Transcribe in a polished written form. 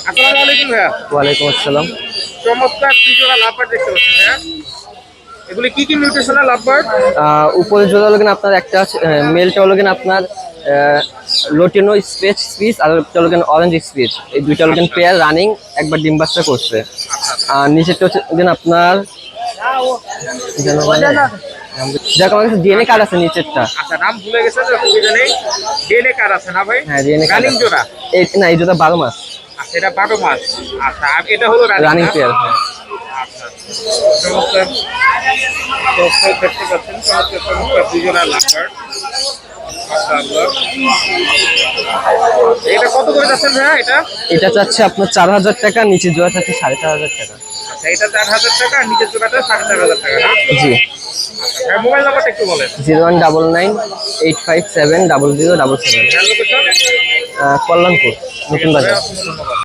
আসসালামু আলাইকুম ভাইয়া। ওয়ালাইকুম আসসালাম। চমৎকার দুই জোড়া লাভবার্ড দেখতে পাচ্ছি ভাইয়া। এগুলি কি কি মিউটেশনাল লাভবার্ড? উপরে জোড়া হলো কিনা আপনার একটা মেলটা হলো কিনা আপনার লোটিনো স্পেচ স্পিচ আর একটা হলো কিনা অরেঞ্জ স্পিচ, এই দুইটা হলো কিনা আচ্ছা পেয়ার রানিং একবার ডিম বাচ্চা করছে। আচ্ছা আচ্ছা আর নিচেরটা হচ্ছে কিনা আপনার কি যেন বলে? দেখো আমার কাছে ডিএনএ কার্ড আছে নিচেরটা। আচ্ছা, নাম ভুলে গেছেন, অসুবিধা নেই। ডিএনএ কার আছে না ভাই? হ্যাঁ ডিএনএ কার্ড রানিং আছে। জোড়া? এই না, এই জোড়া 12 মাস আচ্ছা, এটা 12 মাস। আচ্ছা, আর এটা হলো রানিং রানিং পেয়ার। আচ্ছা, চমৎকার। চমৎকার দেখতে পাচ্ছেন, চমৎকার চমৎকার দুই জোড়া লাভবার্ড। মাশাআল্লাহ। এটা কত করে যাচ্ছেন ভাইয়া এটা? এটা চাচ্ছে আপনার 4000 টাকা, নিচের জোড়া চাচ্ছে 4500 টাকা। আচ্ছা, এটা 4000 টাকা, নিচের জোড়াটা 4500 টাকা না? জি। আচ্ছা ভাই, মোবাইল নাম্বারটা একটু বলেন। 019985700777। লোকেশন? কল্যাণপুর, নতুন বাজার। অসংখ্য ধন্যবাদ।